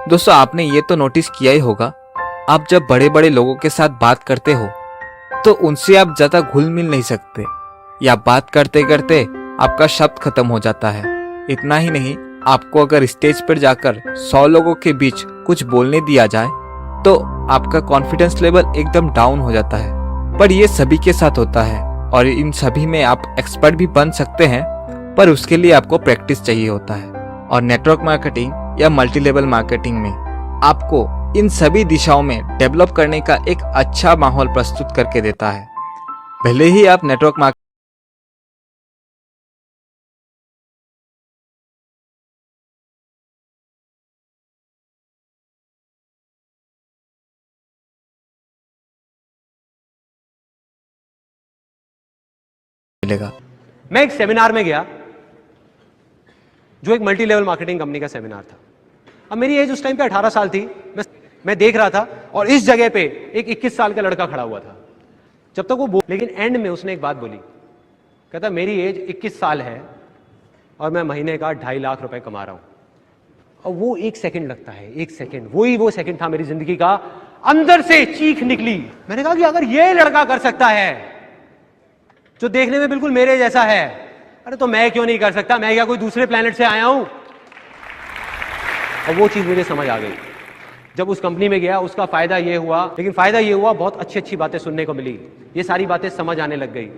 दोस्तों, आपने ये तो नोटिस किया ही होगा, आप जब बड़े बड़े लोगों के साथ बात करते हो तो उनसे आप ज्यादा घुल मिल नहीं सकते, या बात करते करते आपका शब्द खत्म हो जाता है। इतना ही नहीं, आपको अगर स्टेज पर जाकर 100 लोगों के बीच कुछ बोलने दिया जाए तो आपका कॉन्फिडेंस लेवल एकदम डाउन हो जाता है। पर ये सभी के साथ होता है और इन सभी में आप एक्सपर्ट भी बन सकते हैं, पर उसके लिए आपको प्रैक्टिस चाहिए होता है। और नेटवर्क मार्केटिंग या मल्टी लेवल मार्केटिंग में आपको इन सभी दिशाओं में डेवलप करने का एक अच्छा माहौल प्रस्तुत करके देता है। भले ही आप नेटवर्क मार्केटिंग मिलेगा। मैं एक सेमिनार में गया जो एक मल्टी लेवल मार्केटिंग कंपनी का सेमिनार था। अब मेरी एज उस टाइम पे 18 साल थी। मैं देख रहा था और इस जगह पे एक 21 साल का लड़का खड़ा हुआ था। जब तक वो लेकिन एंड में उसने एक बात बोली, कहता मेरी एज 21 साल है और मैं महीने का 2.5 लाख रुपए कमा रहा हूं। और वो एक सेकंड लगता है, एक सेकंड, वो सेकंड था मेरी जिंदगी का। अंदर से चीख निकली। मैंने कहा कि अगर ये लड़का कर सकता है जो देखने में बिल्कुल मेरे जैसा है, अरे तो मैं क्यों नहीं कर सकता? मैं क्या कोई दूसरे प्लेनेट से आया हूं? और वो चीज मुझे समझ आ गई जब उस कंपनी में गया। उसका फायदा ये हुआ, लेकिन फायदा ये हुआ बहुत अच्छी अच्छी बातें सुनने को मिली। ये सारी बातें समझ आने लग गई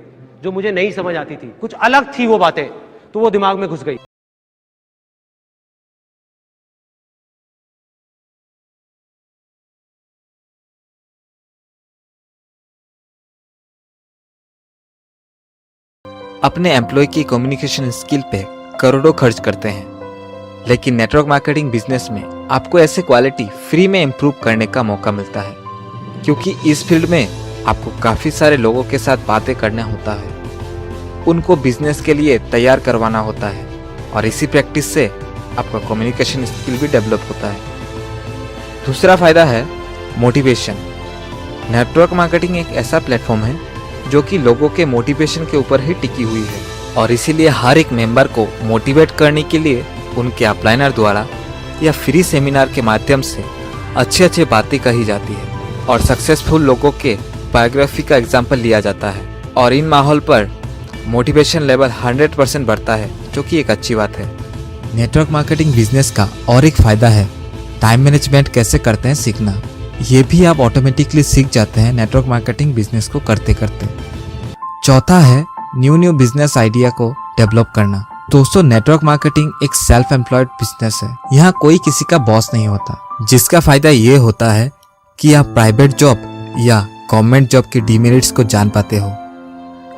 जो मुझे नहीं समझ आती थी। कुछ अलग थी वो बातें, तो वो दिमाग में घुस गई। अपने एम्प्लॉय की कम्युनिकेशन स्किल पे करोड़ों खर्च करते हैं, लेकिन नेटवर्क मार्केटिंग बिजनेस में आपको ऐसे क्वालिटी फ्री में इम्प्रूव करने का मौका मिलता है, क्योंकि इस फील्ड में आपको काफ़ी सारे लोगों के साथ बातें करना होता है, उनको बिजनेस के लिए तैयार करवाना होता है, और इसी प्रैक्टिस से आपका कम्युनिकेशन स्किल भी डेवलप होता है। दूसरा फायदा है मोटिवेशन। नेटवर्क मार्केटिंग एक ऐसा प्लेटफॉर्म है जो कि लोगों के मोटिवेशन के ऊपर ही टिकी हुई है, और इसीलिए हर एक मेंबर को मोटिवेट करने के लिए उनके अपलाइनर द्वारा या फ्री सेमिनार के माध्यम से अच्छे अच्छे बातें कही जाती है और सक्सेसफुल लोगों के बायोग्राफी का एग्जाम्पल लिया जाता है, और इन माहौल पर मोटिवेशन लेवल 100% बढ़ता है, जो कि एक अच्छी बात है। नेटवर्क मार्केटिंग बिजनेस का और एक फायदा है टाइम मैनेजमेंट कैसे करते हैं सीखना। ये भी आप ऑटोमेटिकली सीख जाते हैं नेटवर्क मार्केटिंग बिजनेस को करते करते। चौथा है न्यू बिजनेस आइडिया को डेवलप करना। दोस्तों, नेटवर्क मार्केटिंग एक सेल्फ एम्प्लॉयड बिजनेस है। यहाँ कोई किसी का बॉस नहीं होता, जिसका फायदा ये होता है कि आप प्राइवेट जॉब या गवर्नमेंट जॉब के डिमेरिट्स को जान पाते हो,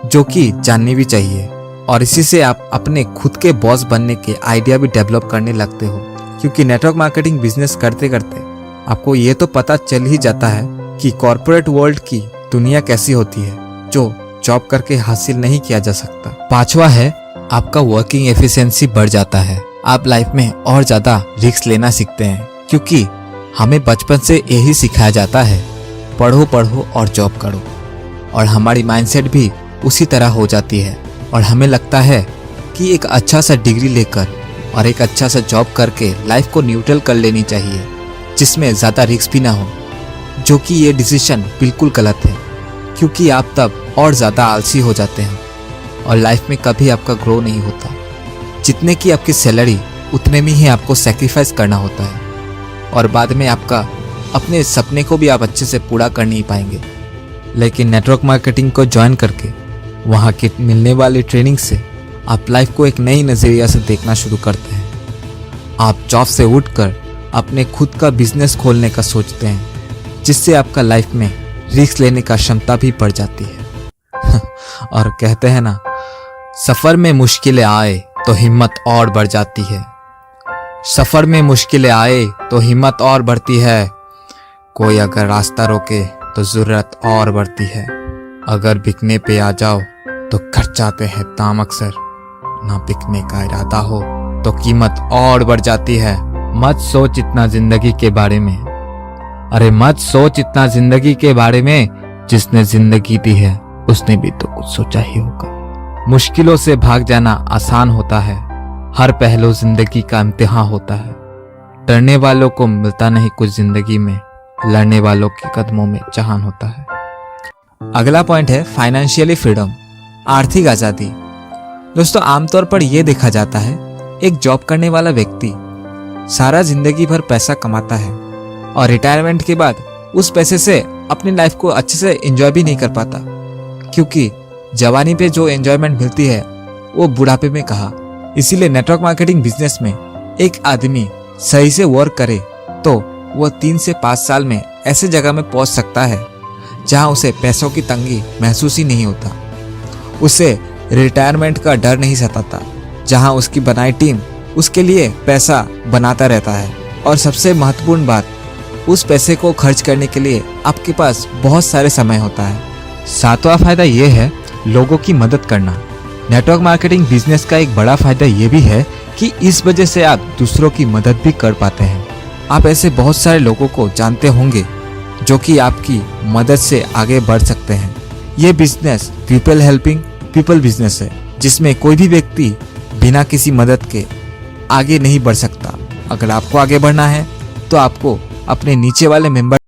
जो कि जाननी भी चाहिए, और इसी से आप अपने खुद के बॉस बनने के आइडिया भी डेवलप करने लगते हो। क्योंकि नेटवर्क मार्केटिंग बिजनेस करते करते आपको ये तो पता चल ही जाता है कि कॉर्पोरेट वर्ल्ड की दुनिया कैसी होती है, जो जॉब करके हासिल नहीं किया जा सकता। पांचवा है आपका वर्किंग एफिशिएंसी बढ़ जाता है। आप लाइफ में और ज्यादा रिस्क लेना सीखते हैं, क्योंकि हमें बचपन से यही सिखाया जाता है, पढ़ो पढ़ो और जॉब करो, और हमारी माइंडसेट भी उसी तरह हो जाती है, और हमें लगता है कि एक अच्छा सा डिग्री लेकर और एक अच्छा सा जॉब करके लाइफ को न्यूट्रल कर लेनी चाहिए, जिसमें ज़्यादा रिस्क भी ना हो, जो कि ये डिसीजन बिल्कुल गलत है, क्योंकि आप तब और ज़्यादा आलसी हो जाते हैं और लाइफ में कभी आपका ग्रो नहीं होता। जितने की आपकी सैलरी उतने में ही आपको सेक्रीफाइस करना होता है, और बाद में आपका अपने सपने को भी आप अच्छे से पूरा कर नहीं पाएंगे। लेकिन नेटवर्क मार्केटिंग को ज्वाइन करके वहाँ की मिलने वाली ट्रेनिंग से आप लाइफ को एक नई नज़रिया से देखना शुरू करते हैं। आप जॉब से उठकर अपने खुद का बिजनेस खोलने का सोचते हैं, जिससे आपका लाइफ में रिस्क लेने का क्षमता भी बढ़ जाती है। और कहते हैं ना, सफर में मुश्किलें आए तो हिम्मत और बढ़ जाती है। सफर में मुश्किलें आए तो हिम्मत और बढ़ती है। कोई अगर रास्ता रोके तो जरूरत और बढ़ती है। अगर बिकने पे आ जाओ तो कट जाते हैं दाम अक्सर। ना बिकने का इरादा हो तो कीमत और बढ़ जाती है। मत सोच इतना जिंदगी के बारे में, अरे मत सोच इतना जिंदगी के बारे में, जिसने जिंदगी दी है उसने भी तो कुछ सोचा ही होगा। मुश्किलों से भाग जाना आसान होता है, हर पहलू जिंदगी का इम्तिहान होता है। डरने वालों को मिलता नहीं कुछ जिंदगी में, लड़ने वालों के कदमों में जहान होता है। अगला पॉइंट है फाइनेंशियली फ्रीडम, आर्थिक आज़ादी। दोस्तों आमतौर पर यह देखा जाता है एक जॉब करने वाला व्यक्ति सारा जिंदगी भर पैसा कमाता है और रिटायरमेंट के बाद उस पैसे से अपनी लाइफ को अच्छे से एंजॉय भी नहीं कर पाता, क्योंकि जवानी पे जो एंजॉयमेंट मिलती है वो बुढ़ापे में कहाँ। इसीलिए नेटवर्क मार्केटिंग बिजनेस में एक आदमी सही से वर्क करे तो वो 3 से 5 साल में ऐसे जगह में पहुंच सकता है जहां उसे पैसों की तंगी महसूस ही नहीं होता, उसे रिटायरमेंट का डर नहीं सताता, जहां उसकी बनाई टीम उसके लिए पैसा बनाता रहता है। और सबसे महत्वपूर्ण बात, उस पैसे को खर्च करने के लिए आपके पास बहुत सारे समय होता है। 7वां फायदा ये है लोगों की मदद करना। नेटवर्क मार्केटिंग बिजनेस का एक बड़ा फायदा ये भी है कि इस वजह से आप दूसरों की मदद भी कर पाते हैं। आप ऐसे बहुत सारे लोगों को जानते होंगे जो कि आपकी मदद से आगे बढ़ सकते हैं। ये business people helping people business है, जिसमें कोई भी व्यक्ति बिना किसी मदद के आगे नहीं बढ़ सकता। अगर आपको आगे बढ़ना है तो आपको अपने नीचे वाले मेंबर